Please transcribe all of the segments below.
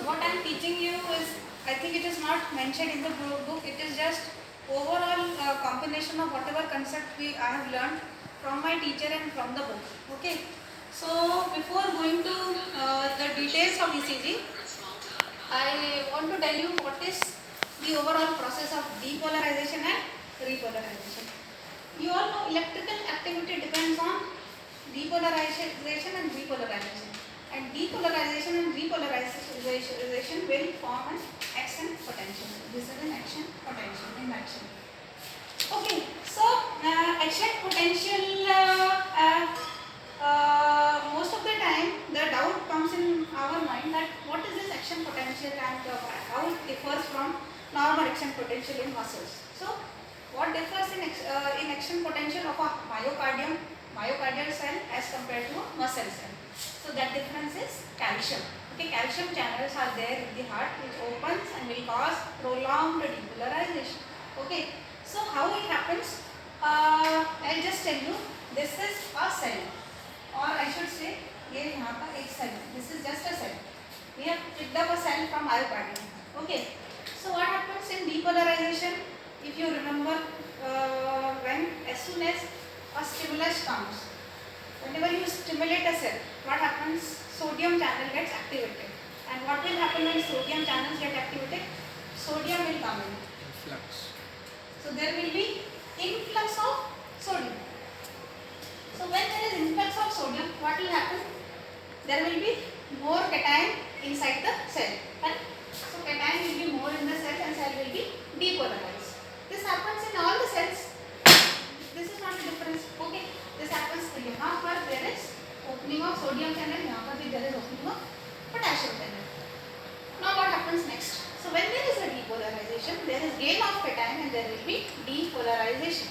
what I am teaching you is, I think it is not mentioned in the book. It is just overall combination of whatever concept I have learned from my teacher and from the book. Okay. So before going to the details of ECG, I want to tell you what is the overall process of depolarization and repolarization. You all know electrical activity depends on depolarization and repolarization. And depolarization and repolarization will form an action potential. This is an action potential in action. Okay, so action potential, most of the time the doubt comes in our mind that what is this action potential and how it differs from normal action potential in muscles. So what differs in action potential of a myocardial cell as compared to a muscle cell? So that difference is calcium. Okay, calcium channels are there in the heart which opens and will cause prolonged depolarization. Okay, so how it happens? I'll just tell you. This is a cell, or I should say, ये यहाँ पर एक cell. This is just a cell. We have picked up a cell from myocardium. Okay. So what happens in depolarization? If you remember, when as soon as a stimulus comes, whenever you stimulate a cell, what happens? Sodium channel gets activated. And what will happen when sodium channels get activated? Sodium will come in. Influx. So there will be influx of sodium. So when there is influx of sodium, what will happen? There will be more cation inside the cell. Right? So cation will be more in the cell and cell will be depolarized. This happens in all the cells. This is not a difference. Okay. This happens यहाँ पर there is opening of sodium channel, यहाँ पर भी there is opening of potassium channel. Now what happens next? So when there is a depolarization, there is gain of cation and there will be depolarization.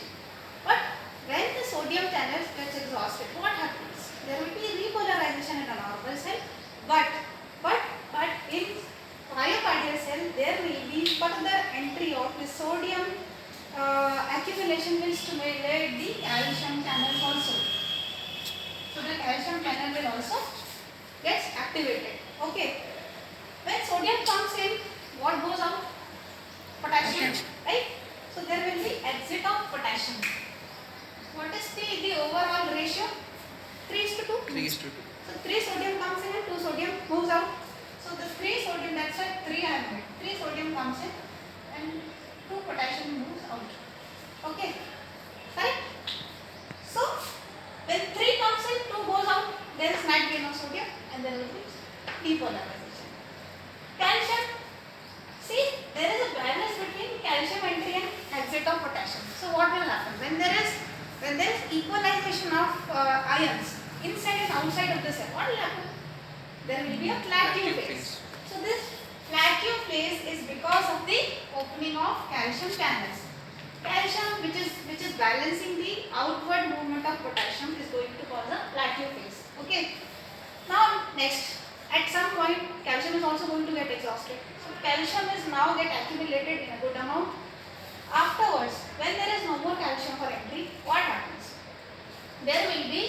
But when the sodium channels gets exhausted, what happens? There will be repolarization in a normal cell, but in myocardial cell there will be further entry of the sodium accumulation will stimulate the calcium channels also. So the calcium channel will also get activated. Okay. When sodium comes in, what goes out? Potassium, right? So there will be exit of potassium. What is the overall ratio? 3:2. 3:2. So 3 sodium comes in and 2 sodium moves out. So the 3 sodium, that's why 3 I have made. 3 sodium comes in and 2 potassium moves out. Okay, right? So when 3 comes in, 2 goes out. There is net gain of sodium and there will be depolarization. Calcium. See, there is a balance between calcium entry and exit of potassium. So what will happen when there is equalization of ions inside and outside of the cell? What will happen? There will be a plateau phase. So this plateau phase is because of the opening of calcium channels. Calcium, which is balancing the outward movement of potassium, is going to cause a plateau phase. Okay. Now next, at some point, calcium is also going to get exhausted. So calcium is now get accumulated in a good amount. Afterwards, when there is no more calcium for entry, what happens? There will be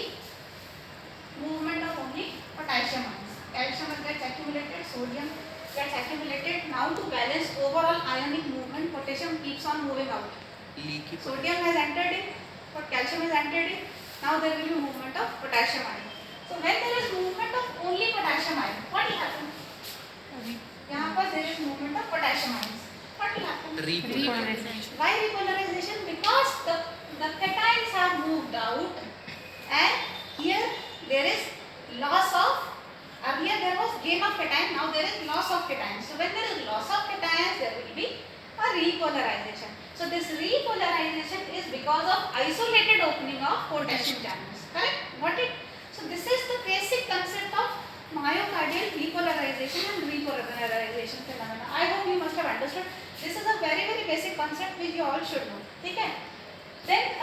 movement of only potassium ions. Calcium gets accumulated, sodium gets accumulated. Now to balance overall ionic movement, potassium keeps on moving out. Leaky Sodium has entered in, but calcium has entered in. Now there will be movement of potassium ion. So when there is movement of only potassium ion, what will happen? यहाँ पर there is movement of potassium ions. What will happen? Repolarization. Why repolarization? Because the cations have moved out, and here there is loss of. Earlier there was gain of cation. Now there is loss of cations. So when there is loss of cations, there will be a repolarization. So this repolarization is because of isolated opening of potassium channels. Correct? So this is the basic concept of myocardial depolarization and repolarization phenomena. I hope you must have understood. This is a very basic concept which you all should know. Okay? Then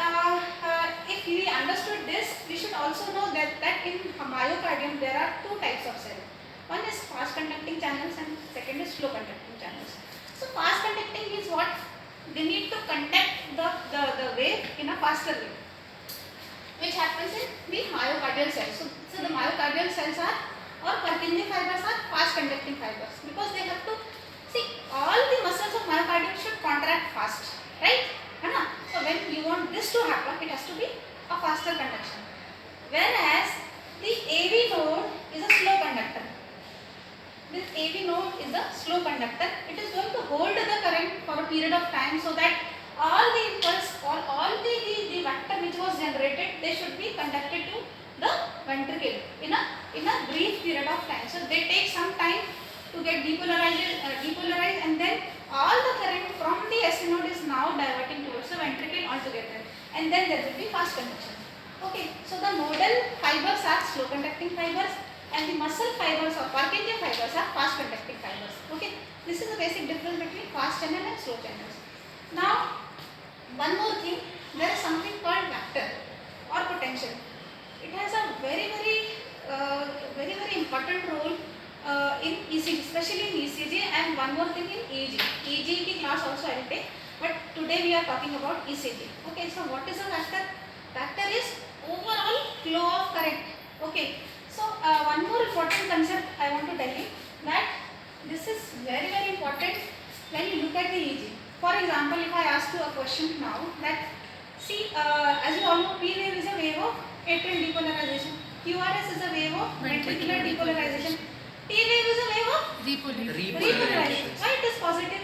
if we understood this, we should also know that in myocardium there are 2 types of cells. One is fast conducting channels and second is slow conducting channels. So fast conducting means what? They need to conduct the wave in a faster way, which happens in the myocardial cells. So the myocardial cells are or Purkinje fibers are fast conducting fibers because they have to see all the muscles of myocardium should contract fast, right? है ना? So when you want this to happen, it has to be a faster conduction. Whereas the AV node is a slow conductor. This AV node is a slow conductor. It is going to hold the current for a period of time so that all the impulse or all the vector which was generated, they should be conducted to the ventricle in a brief period of time. So they take some time to get depolarized and then all the current from the SC node is now diverting towards the ventricle altogether, and then there will be fast conduction. Okay, so the nodal fibers are slow conducting fibers and the muscle fibers or Purkinje fibers are fast conducting fibers. Okay, this is the basic difference between fast channel and slow channels. Now, one more thing, there is something called vector or potential. It has a very important role in ECG, especially in ECG, and one more thing in EEG. EEG ki class also I will take, but today we are talking about ECG. Okay, so what is a vector? Vector is overall flow of current. Okay, so one more important concept I want to tell you, that this is very important when you look at the EEG. For example, if I ask you a question now that, see, as you all know, P wave is a wave of atrial depolarization, QRS is a wave of ventricular depolarization, T wave is a wave of repolarization. Why it is positive?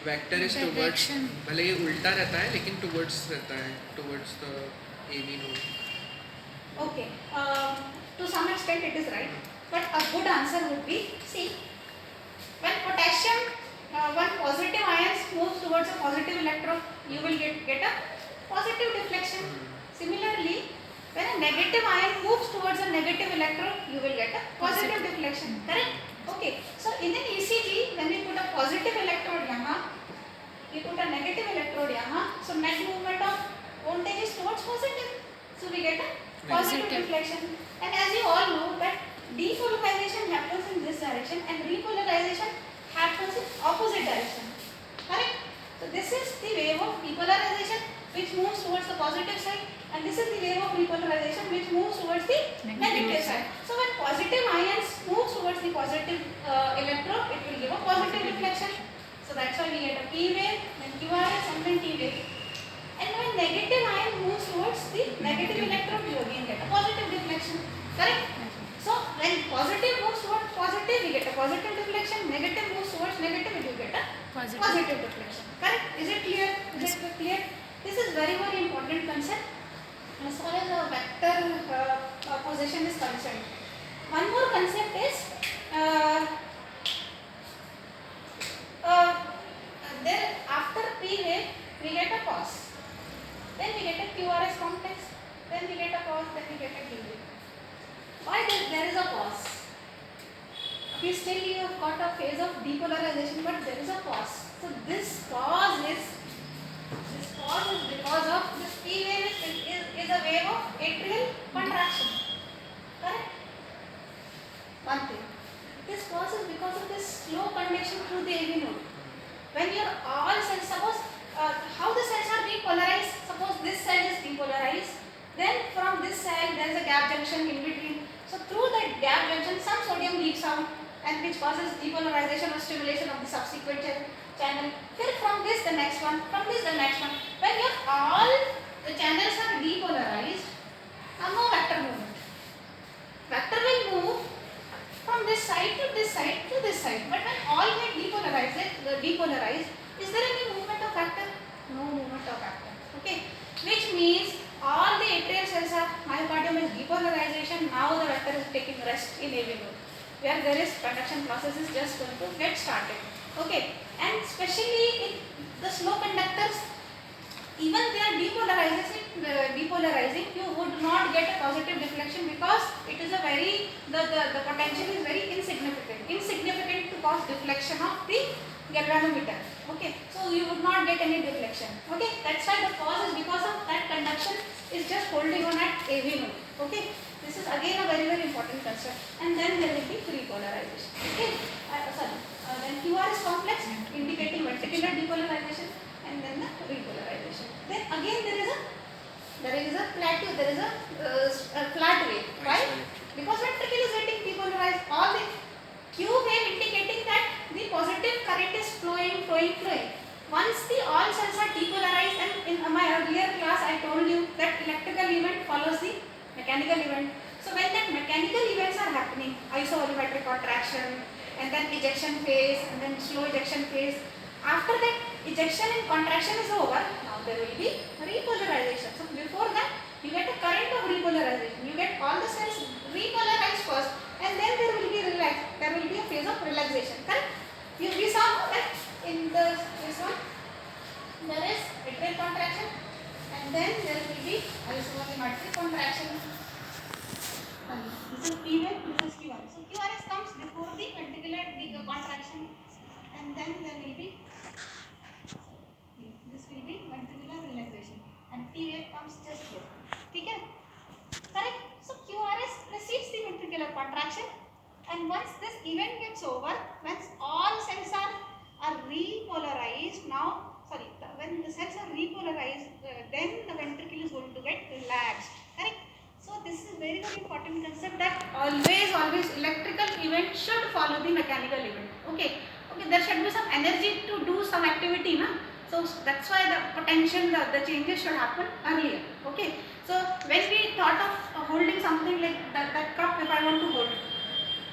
Vector is towards, भले ये उल्टा रहता है लेकिन towards रहता है, towards the AV node. Okay, to some extent it is right, but a good answer would be, see, when potassium, when positive ions moves towards a positive electron, you will get a positive deflection. Similarly, when a negative ion moves towards a negative electron, you will get a positive deflection. Correct? Okay. So in an ECG, when we put a positive electrode यहाँ, we put a negative electrode यहाँ, so net movement of voltage is towards positive. So we get a positive deflection. And as you all know that depolarization happens in this direction and repolarization happens in opposite direction. Correct? So this is the wave of depolarization which moves towards the positive side, and this is the wave of repolarization which moves towards the negative side. So when positive ions move towards the positive electron, it will give a positive deflection. So that's why we get a P wave, then QRS, and then T wave. And when negative ion moves towards the negative electron, you again get a positive deflection. Correct? So when positive moves towards positive, we get a positive deflection. Negative moves towards negative, we will get a positive deflection. Correct? Is it clear? Is it clear? This is very important concept as far as a vector position is concerned. One more concept is there after P wave we get a pause, then we get a QRS complex, then we get a pause, then we get a T wave. Why there is a pause? We still you have got a phase of depolarization, but there is a pause. So this pause is because of this P wave is a wave of atrial contraction. Correct? One thing. This pause is because of this slow conduction through the AV node. When your all cells, suppose how the cells are being polarized, suppose this cell is depolarized, then from this cell there is a gap junction in between. So through that gap junction some sodium leaks out, and which causes depolarization or stimulation of the subsequent channel. Then from this the next one, from this the next one. When your all the channels are depolarized, no vector movement. Vector will move from this side to this side to this side. But when all get depolarized, is there any movement of vector? No movement of vector. Okay, which means all the atrial cells are myocardium is depolarization. Now the vector is taking rest in AV node, where there is conduction process is just going to get started. Okay, and especially in the slow conductors, even they are depolarizing, you would not get a positive deflection because it is a very the potential is very insignificant to cause deflection of the galvanometer. Okay, so you would not get any deflection. Okay, that's why the cause is because of that conduction is just holding on at AV node. Okay, this is again a very important concept. And then there will be repolarization. Okay, then QRS complex indicating ventricular depolarization, and then the repolarization. Then again there is a plateau, there is a flat wave. Why? Because ventricle is getting depolarized, Q wave indicating that the positive current is flowing. Once the all cells are depolarized, and in my earlier class I told you that electrical event follows the mechanical event. So when that mechanical events are happening, isovolumetric contraction, and then ejection phase, and then slow ejection phase. After that ejection and contraction is over, now there will be repolarization. So before that you get a current of repolarization. You get all the cells repolarized first, and then there will be a phase of relaxation. Correct? We saw that in this one there is atrial contraction, and then there will be isovolumetric contraction. This is P wave, this is QRS. So QRS comes before the ventricular contraction, and then there will be ventricular relaxation, and P wave comes just here. Okay? Correct? So QRS precedes the ventricular contraction, and once this event gets over, once all cells are repolarized, when the cells are repolarized, then the ventricle is going to get relaxed. Correct? So this is very important concept, that always electrical event should follow the mechanical event. Okay, there should be some energy to do some activity, na? So that's why the potential, the changes should happen earlier. Okay, so when we thought of holding something like that cup, if I want to hold,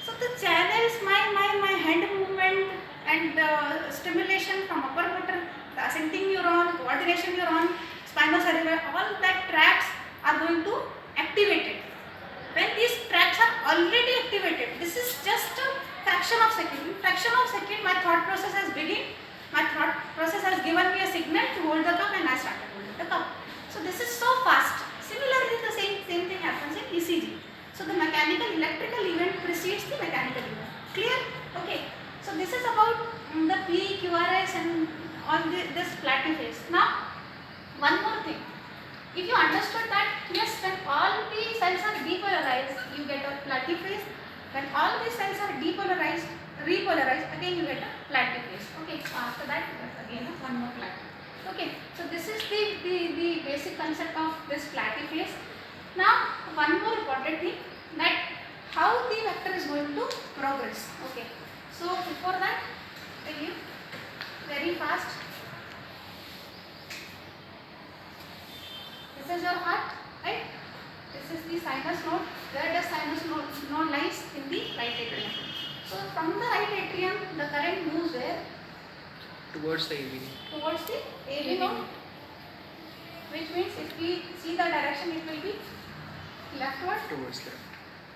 so the channels, my hand movement and the stimulation from upper motor, the ascending neuron, coordination neuron, spinocerebellar, all that tracks are going to activate it. When these tracks are already activated, this is just a fraction of second. In fraction of second, my thought process has begun. My thought process has given me a signal to hold the cup, and I started holding the cup. So this is so fast. Similarly, the same thing happens in ECG. So the electrical event precedes the mechanical event. Clear? Okay. So this is about the P, QRS, and all this platyphase. Now, one more thing. If you understood that, yes, when all the cells are depolarized, you get a platyphase. When all the cells are repolarized, again you get a platyphase. Okay, so after that, again one more platyphase. Okay, so this is the basic concept of this platyphase. Now, one more important thing, that how the vector is going to progress. Okay, so before that, tell you very fast. This is your heart, right? This is the sinus node. Where does sinus node lies? In the right atrium. So from the right atrium, the current moves where? Towards the AV. Towards the AV node. Which means if we see the direction, it will be leftward. Towards left.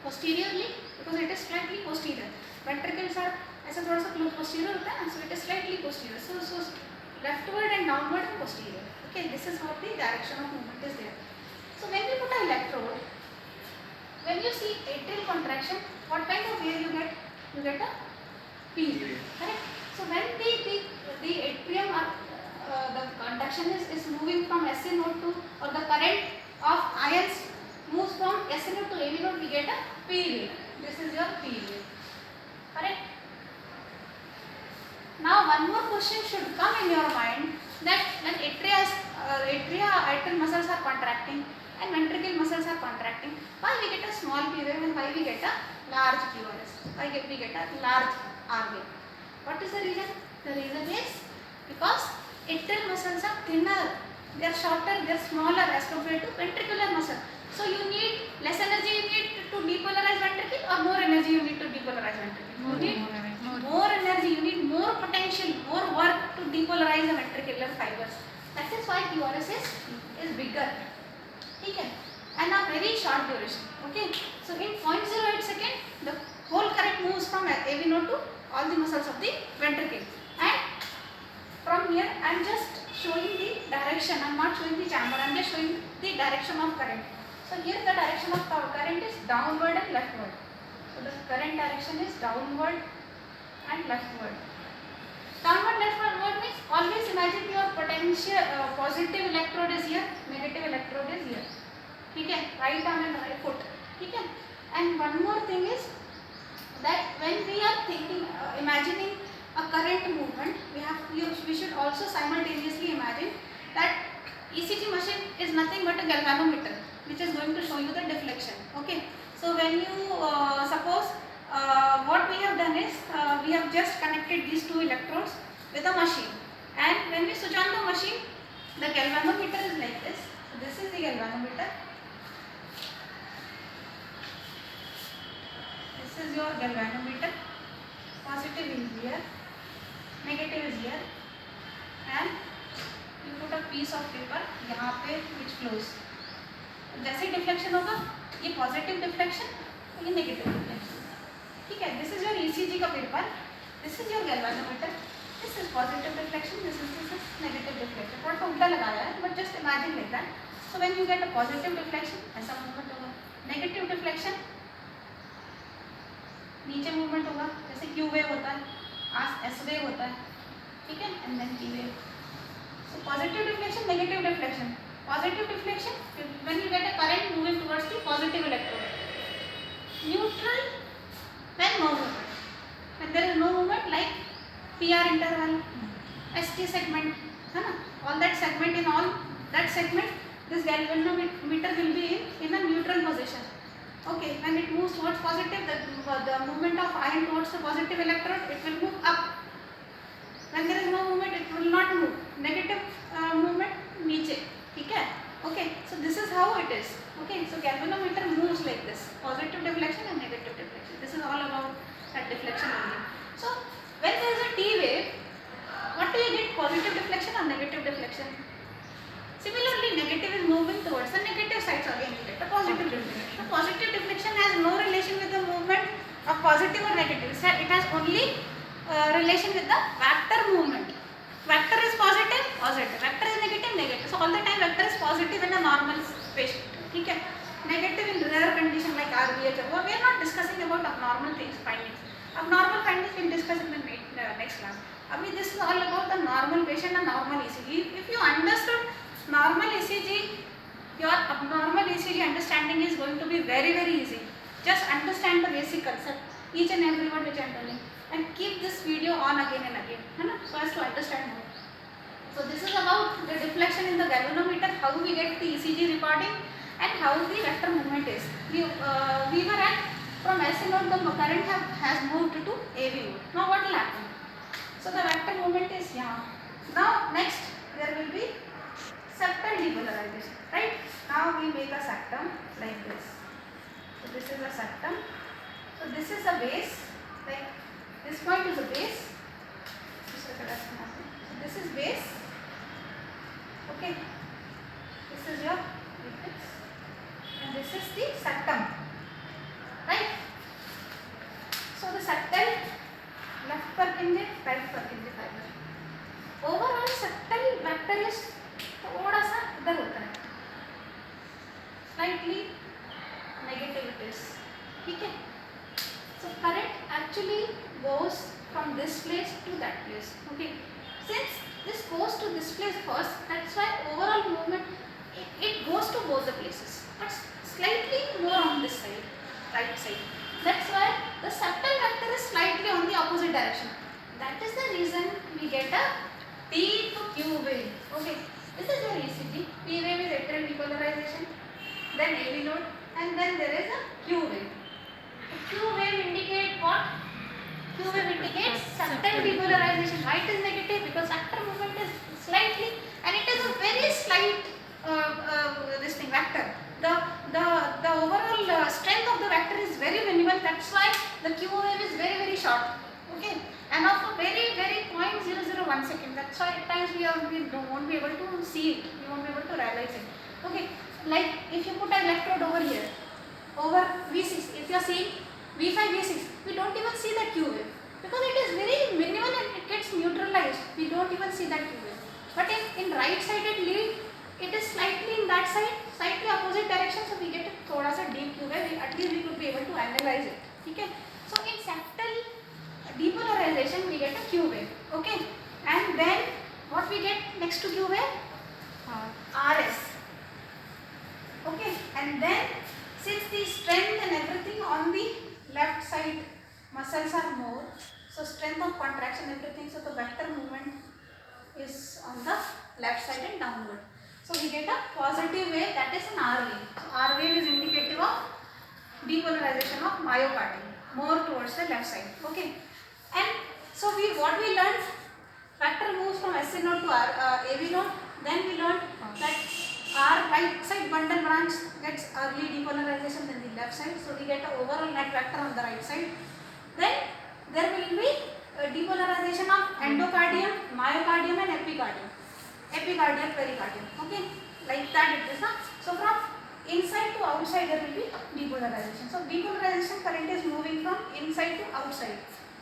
Posteriorly, because it is slightly posterior. Ventricles are ऐसा थोड़ा सा posterior होता है, so it is slightly posterior. So leftward and downward and posterior. Okay, this is what the direction of movement is there. So when we put an electrode, when you see atrial contraction, what kind of wave you get? You get a P wave. Correct? So when the atrium the conduction is moving from SA node to, or the current of ions moves from SA node to AV node, we get a P wave. This is your P wave. Correct? Now one more question should come in your mind, that when atrial muscles are contracting and ventricle muscles are contracting, why we get a small P wave and why we get a large QRS? Why we get a large R wave? What is the reason? The reason is because atrial muscles are thinner, they are shorter, they are smaller as compared to ventricular muscle. So you need less energy you need to depolarize ventricle, or more energy you need to depolarize ventricle? More energy, you need more potential, more work to depolarize the ventricular fibers. That is why QRS is bigger. Okay? And a very short duration. Okay? So in 0.08 second, the whole current moves from AV node to all the muscles of the ventricle. And from here, I am just showing the direction. I am not showing the chamber. I am just showing the direction of current. So here the direction of current is downward and leftward. So the current direction is downward and leftward. Downward leftward means always imagine your potential positive electrode is here, negative electrode is here. Okay? Right arm and right foot. Okay? And one more thing is that when we are thinking, imagining a current movement, we should also simultaneously imagine that ECG machine is nothing but a galvanometer, which is going to show you the deflection. Okay? So when you suppose what we have done is, is we have just connected these two electrodes with a machine, and when we switch on the machine, the galvanometer is like this. So this is the galvanometer. This is your galvanometer. Positive is here, negative is here, and you put a piece of paper यहाँ पे which flows. जैसे deflection होगा, ये positive deflection, ये negative deflection. ठीक है, this is your ECG का paper, this is your galvanometer, this is positive deflection, this is negative deflection. थोड़ा सा उल्टा लगाया है, but just imagine like that. So when you get a positive deflection, ऐसा movement होगा. नेगेटिव डिफ्लेक्शन, नीचे movement होगा, जैसे क्यू वेव होता है, आज एस वेव होता है. ठीक है, and then P wave. So positive deflection, negative deflection. Positive deflection, when you get a current moving towards the positive electrode. Neutral, when no movement. When there is no movement, like PR interval, ST segment, है ना? All that segment, in all that segment, this galvanometer will be in a neutral position. Okay, when it moves towards positive, the movement of ion towards the positive electrode, it will move up. When there is no movement, it will not move. Negative movement, नीचे. ठीक है, okay, so this is how it is. Okay, so galvanometer moves like this, positive deflection and negative deflection. This is all about that deflection only. So when there is a T wave, what do you get, positive deflection or negative deflection? Similarly, negative is moving towards the negative sides, again you get the positive deflection. So positive deflection has no relation with the movement of positive or negative. So it has only relation with the vector movement. Vector is positive, positive. Vector is negative, negative. So all the time vector is positive in a normal patient. ठीक है. Negative in rare condition like RBH. We are not discussing about abnormal things, findings. Abnormal findings we will discuss in the next class. Abhi this is all about the normal patient and normal ECG. If you understood normal ECG, your abnormal ECG understanding is going to be very easy. Just understand the basic concept, each and every word which I am telling. And keep this video on again and again, है ना, so as to understand more. So this is about the deflection in the galvanometer, how we get the ECG recording, and how the vector movement is. We were at from SC node, the current has moved to AV node. Now what will happen? So the vector movement is here. Now next there will be septal depolarization, right? Now we make a septum like this. So this is a septum. So this is a base, like this point is a base. So this is base. Okay. This is your apex, and this is the septum. Right. So the septal, left Purkinje, right Purkinje fiber. Overall septal vector is थोड़ा सा इधर होता है. Slightly negative it is. ठीक है. So current actually goes from this place to that place. Okay, since this goes to this place first, that's why overall movement it goes to both the places, but slightly more on this side, right side. That's why the septal vector is slightly on the opposite direction. That is the reason we get a P to Q wave. Okay, this is your ECG. P wave is atrial depolarization, then AV node, and then there is a Q wave. Q wave indicate what? Q wave indicates septal depolarization. Why it is negative? Because vector movement is slightly, and it is a very slight this thing vector. The overall strength of the vector is very minimal. That's why the Q wave is very short. Okay, and of a very 0.001 second. That's why at times we won't be able to see it. We won't be able to realize it. Okay, like if you put an electrode over here, over V6, if you are seeing V5, V6, we don't even see that Q wave because it is very minimal and it gets neutralized. We don't even see that Q wave. But if in right-sided lead, it is slightly in that side, slightly opposite direction, so we get a thoda sa deep Q wave. At least we could be able to analyze it. Okay. So in septal depolarization, we get a Q wave. Okay. And then what we get next to Q wave? RS. Okay. And then since the strength and everything on the left side muscles are more, so strength of contraction, everything, so the vector movement is on the left side and downward. So we get a positive wave, that is an R wave. So R wave is indicative of depolarization of myocardium, more towards the left side. Okay. And so what we learned, vector moves from SN node to AB node. Then we learned that our right side bundle branch gets early depolarization than the left side. So we get an overall net vector on the right side. Then there will be depolarization of endocardium, myocardium and epicardium. Epicardial, pericardium. Okay, like that it is. So from inside to outside there will be depolarization. So depolarization current is moving from inside to outside.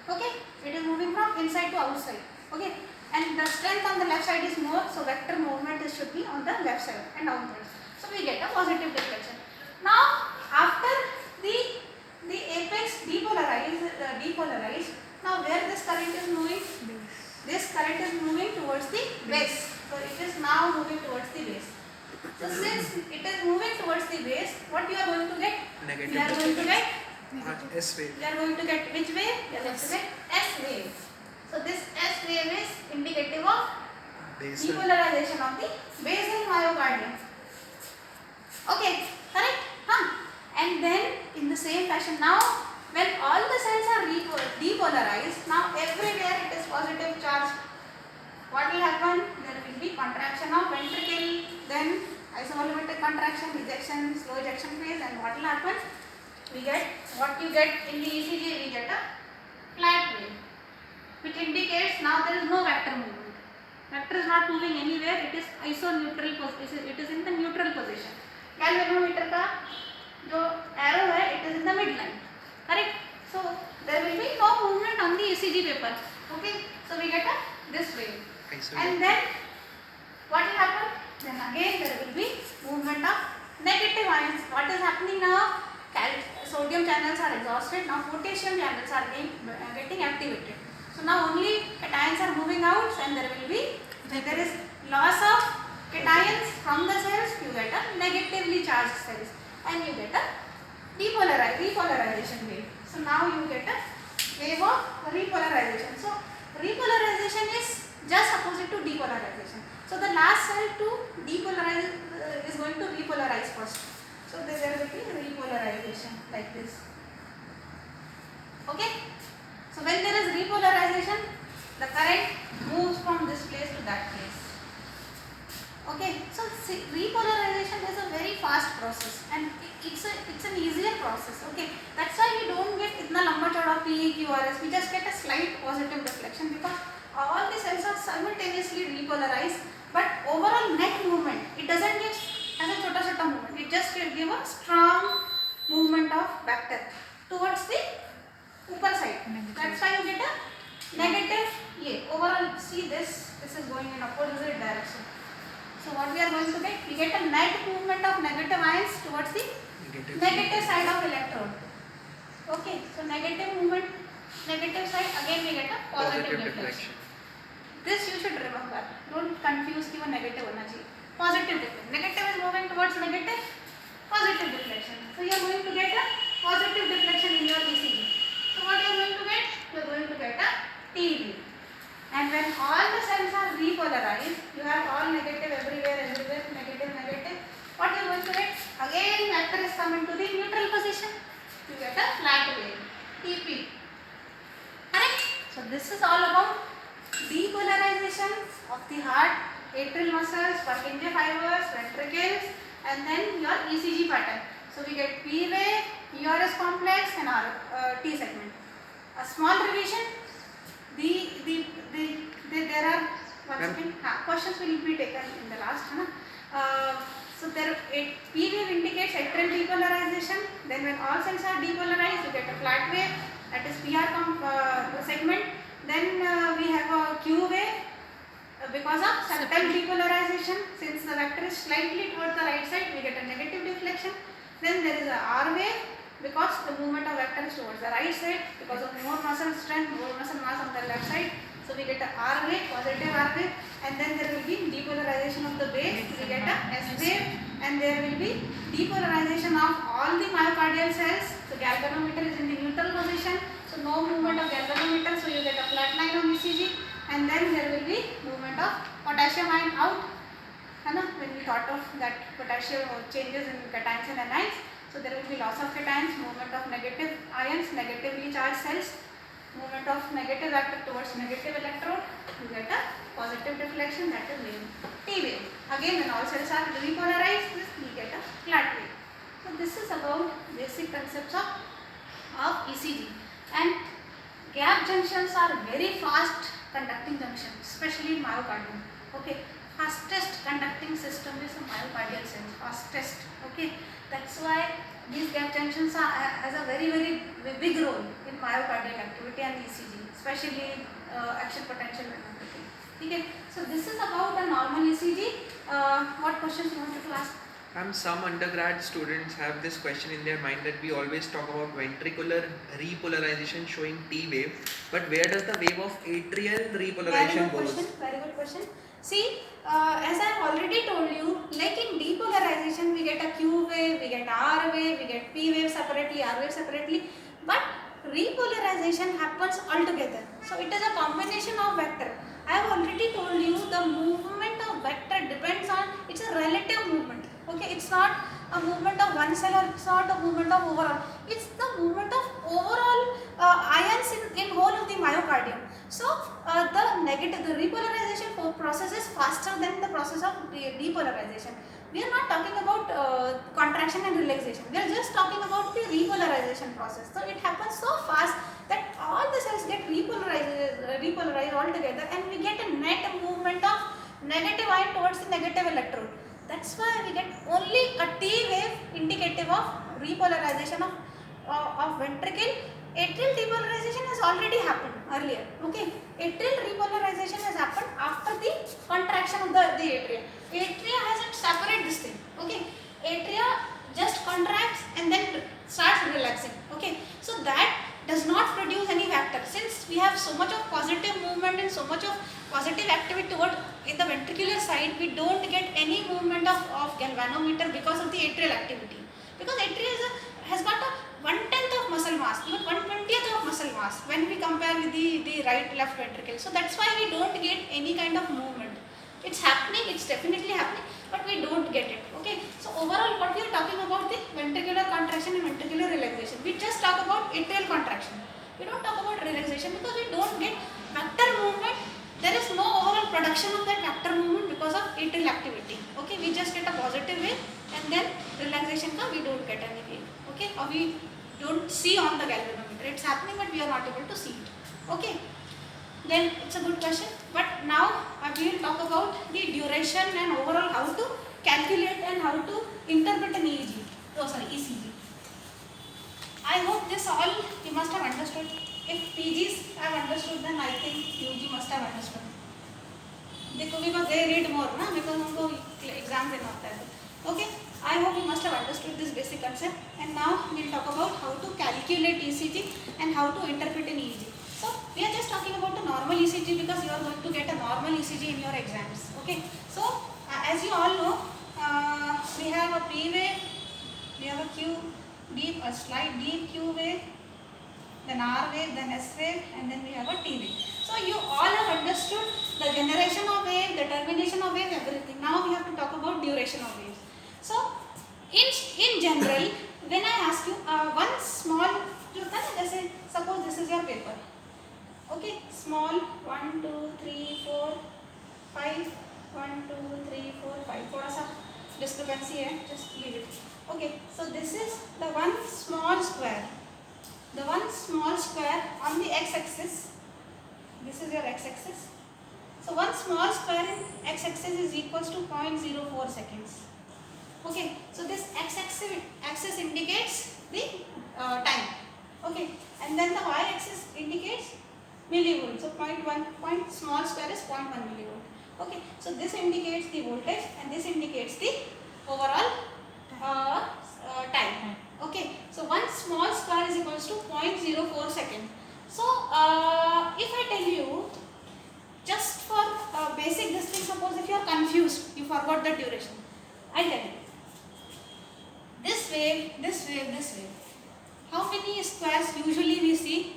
Okay, it is moving from inside to outside. Okay, and the strength on the left side is more, so vector movement should be on the left side and downwards. So we get a positive deflection. Now after the apex depolarized, now where this current is moving? This current is moving towards the base. So it is now moving towards the base. So since it is moving towards the base, what you are going to get? Negative. You are going to get S wave. you are going to get which wave? You are going to get S wave. So this S wave is indicative of Basal. depolarization of the basal myocardium. Okay, correct? And then in the same fashion, now when all the cells are depolarized, now everywhere it is positive charge. What will happen? There will be contraction of ventricle, then isovolumetric contraction, ejection, slow ejection phase, and what will happen? We get what you get in the ECG, we get a flat wave, which indicates now there is no vector movement. Vector is not moving anywhere, it is isoneutral, it is in the neutral position. Galvanometer का जो arrow है, it is in the midline, correct? So there will be no movement on the ECG paper. Okay, so we get this wave. And then what will happen? Then again there will be movement of negative ions. What is happening now? Sodium channels are exhausted. Now potassium channels are getting activated. So now only cations are moving out, and there is loss of cations from the cells. You get a negatively charged cells, and you get a repolarization wave. So now you get a wave of repolarization. So repolarization is just opposite to depolarization. So the last cell to depolarize is going to repolarize first. So there will be repolarization like this. Okay. So when there is repolarization, the current moves from this place to that place. Okay. So see, repolarization is a very fast process, and it's an easier process. Okay. That's why we don't get itna lamba chauda P, Q, R, S. We just get a slight positive deflection because all the cells are simultaneously repolarized, but overall net movement, it doesn't give as a chota movement, it just will give a strong movement of vector towards the upper side. That's why you get a negative. Overall, see this is going in opposite direction. So what we are going to get? We get a net movement of negative ions towards the negative side of electrode. Okay, so negative movement, negative side, again we get a positive deflection. This you should remember. Don't confuse even negative energy. Positive deflection. Negative is moving towards negative, positive deflection. So you are going to get a positive deflection in your ECG. So what you are going to get? You are going to get a TB. And when all the cells are repolarized, you have all negative everywhere, negative. What you are going to get? Again vector is coming to the neutral position. You get a flat wave, TP. Correct? So this is all about depolarization of the heart, atrial muscles, Purkinje fibers, ventricles, and then your ECG pattern. So we get P wave, ERS complex, and T segment. A small revision. There are questions will be taken in the last. So there P wave indicates atrial depolarization. Then when all cells are depolarized, you get a flat wave, that is PR segment. Then we have a Q wave because of septal depolarization. Since the vector is slightly towards the right side, we get a negative deflection. Then there is a R wave because the movement of vector is towards the right side because of more muscle strength, more muscle mass on the left side. So we get a R wave, positive R wave, and then there will be depolarization of the base. We get a S wave, and there will be depolarization of all the myocardial cells. So galvanometer is in the neutral position. So no movement of galvanometer, so you get a flat line on ECG, and then there will be movement of potassium ion out. When we thought of that potassium changes in cations and anions, so there will be loss of cations, movement of negative ions, negatively charged cells, movement movement of negative vector towards negative electrode, you get a positive deflection, that is wave, T wave. Again, when all cells are repolarized, we get a flat wave. So this is about basic concepts of ECG. And gap junctions are very fast conducting junctions, especially in myocardium. Okay, fastest conducting system is a myocardial cell, fastest. Okay, that's why these gap junctions are has a very big role in myocardial activity and ECG, especially action potential and everything. Okay, so this is about a normal ECG. What questions you wanted to ask? Some undergrad students have this question in their mind that we always talk about ventricular repolarization showing T wave, but where does the wave of atrial repolarization goes? Very good question. See, as I have already told you, like in depolarization, we get a Q wave, we get R wave, we get P wave separately, R wave separately, but repolarization happens altogether. So it is a combination of vector. I have already told you the movement of vector depends on, it's a relative movement. Okay, it's not a movement of one cell or it's not a movement of overall. It's the movement of overall ions in whole of the myocardium. So the repolarization process is faster than the process of depolarization. We are not talking about contraction and relaxation. We are just talking about the repolarization process. So it happens so fast that all the cells get repolarized altogether, and we get a net movement of negative ion towards the negative electrode. That's why we get only a T wave indicative of repolarization of ventricle. Atrial depolarization has already happened earlier. Okay, atrial repolarization has happened after the contraction of the atria. Atria has a separate this thing. Okay, atria just contracts and then starts relaxing. Okay, so that does not produce any vector. Since we have so much of positive movement and so much of positive activity toward in the ventricular side, we don't get any movement of galvanometer because of the atrial activity. Because atria has got a 1/10 of muscle mass, even 1/20th of muscle mass when we compare with the right left ventricle. So that's why we don't get any kind of movement. It's happening, it's definitely happening, but we don't get it. Okay, so overall what we are talking about the ventricular contraction and ventricular relaxation. We just talk about atrial contraction. We don't talk about relaxation because we don't get vector movement. There is no overall production of that vector movement because of atrial activity. Okay, we just get a positive wave and then relaxation ka we don't get any wave. Okay, or we don't see on the galvanometer. It's happening but we are not able to see it. Okay, then it's a good question. But now we will talk about the duration and overall how to calculate and how to interpret an ECG. I hope this all you must have understood. If PGs have understood, then I think UG must have understood. Because they read more, na? Because उनको exams देना होता है. Okay, I hope you must have understood this basic concept. And now we will talk about how to calculate ECG and how to interpret an ECG. So we are just talking about a normal ECG because you are going to get a normal ECG in your exams. Okay, so as you all know, we have a P wave, we have a Q deep, a slight deep Q wave, then R wave, then S wave, and then we have a T wave. So you all have understood the generation of wave, the termination of wave, everything. Now we have to talk about duration of waves. So in general, when I ask you one small, suppose this is your paper. Okay, small 1, 2, 3, 4, 5, 1, 2, 3, 4, 5. थोड़ा सा discrepancy है, just leave it. Okay, so this is the one small square. The one small square on the x-axis. This is your x-axis. So one small square in x-axis is equals to 0.04 seconds. Okay, so this x-axis indicates the time. Okay, and then the y-axis indicates millivolt. So small square is 0.1 millivolt. Okay, so this indicates the voltage and this indicates the overall time. Okay, so one small square is equals to 0.04 second. So if I tell you, just for basic this thing, suppose if you are confused, you forgot the duration, I tell you, this wave, this wave, this wave, how many squares usually we see?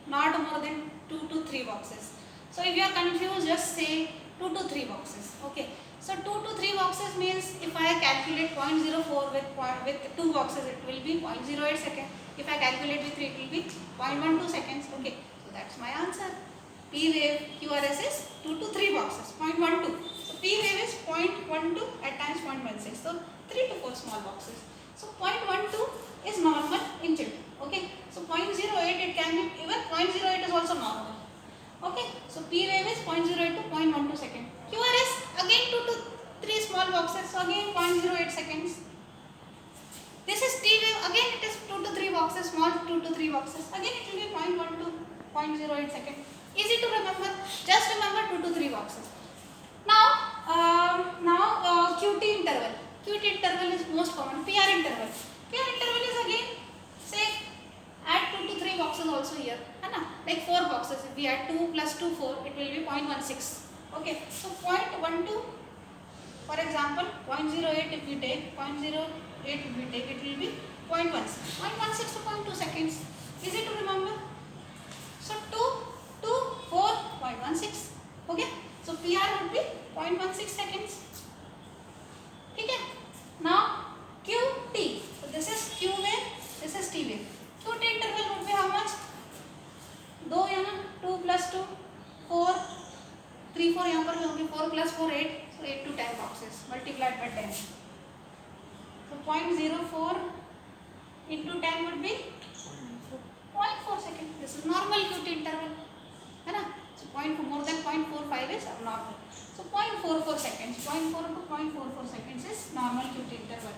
Not more than 2 to 3 boxes. So if you are confused, just say 2 to 3 boxes. Okay, so 2 to 3 boxes means if I calculate 0.04 with 2 boxes, it will be 0.08 second. If I calculate with 3, it will be 0.12 seconds. Okay, so that's that's my answer. P wave QRS is 2 to 3 boxes, 0.12. So P wave is 0.12 at times 0.16. So 3 to 4 small boxes. So 0.12 is normal in children. Okay. So 0.08 it can be, even 0.08 is also normal. Okay. So P wave is 0.08 to 0.12 second. QRS again 2 to 3 small boxes. So again 0.08 seconds. This is T wave, again it is 2 to 3 boxes, small 2 to 3 boxes. Again it will be 0.12, 0.08 second. Easy to remember, just remember 2 to 3 boxes. Now QT interval. QT interval is most common. PR interval. PR interval is again, say, add 2 to 3 boxes also here. Like 4 boxes. If we add 2 plus 2, 4, it will be 0.16. Okay, so 0.12, for example, 0.08 if we take, 0.08 if we take, it will be 0.16. 0.16 to 0.2 seconds. Easy to remember. So 2 to 4, 0.16. Okay, so PR would be 0.16 seconds. Okay, now QT. So this is Q wave, this is T wave. QT interval would be how much? 2 plus 2, 4, 3, 4 यहाँ पर होंगे, 4 plus 4, 8. So 8 to 10 boxes multiplied by 10. So 0.04 into 10 would be 0.4 second. This is normal QT interval. So more than 0.45 is abnormal. So 0.44 seconds. 0.4 to 0.44 seconds is normal QT interval.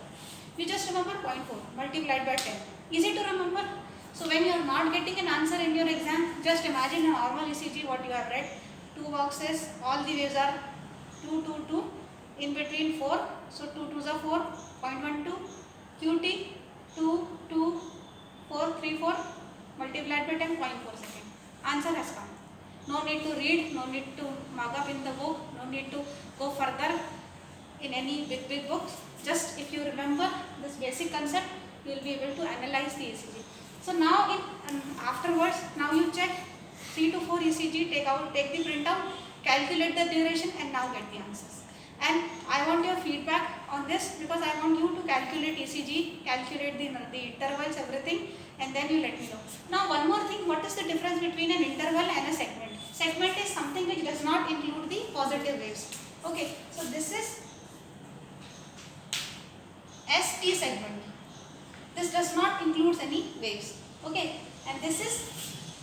We just remember 0.4 multiplied by 10. Easy to remember. So when you are not getting an answer in your exam, just imagine a normal ECG what you have read. 2 boxes, all the waves are 2, 2, 2, in between 4. So 2 2s are 4, 0.12, QT 2, 2, 4, 3, 4 multiplied by 10, 0.4 second. Answer has come. No need to read, no need to mark up in the book, no need to go further in any big books. Just if you remember this basic concept, you will be able to analyze the ECG. So now afterwards, now you check 3 to 4 ECG, take the printout, calculate the duration and now get the answers. And I want your feedback on this because I want you to calculate ECG, calculate the intervals, everything, and then you let me know. Now one more thing, what is the difference between an interval and a segment? Segment is something which does not include the positive waves. Okay, so this is ST segment. This does not include any waves. Okay, and this is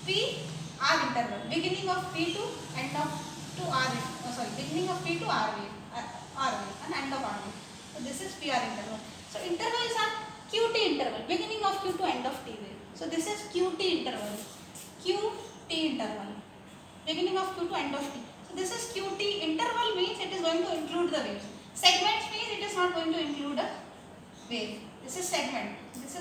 PR interval, beginning of P to end of to R wave. Beginning of P to R wave, and end of R wave. So this is PR interval. So intervals are QT interval, beginning of Q to end of T wave. So this is QT interval, QT interval, beginning of Q to end of T. So this is QT interval means it is going to include the waves. Segments means it is not going to include a wave. This is segment. This is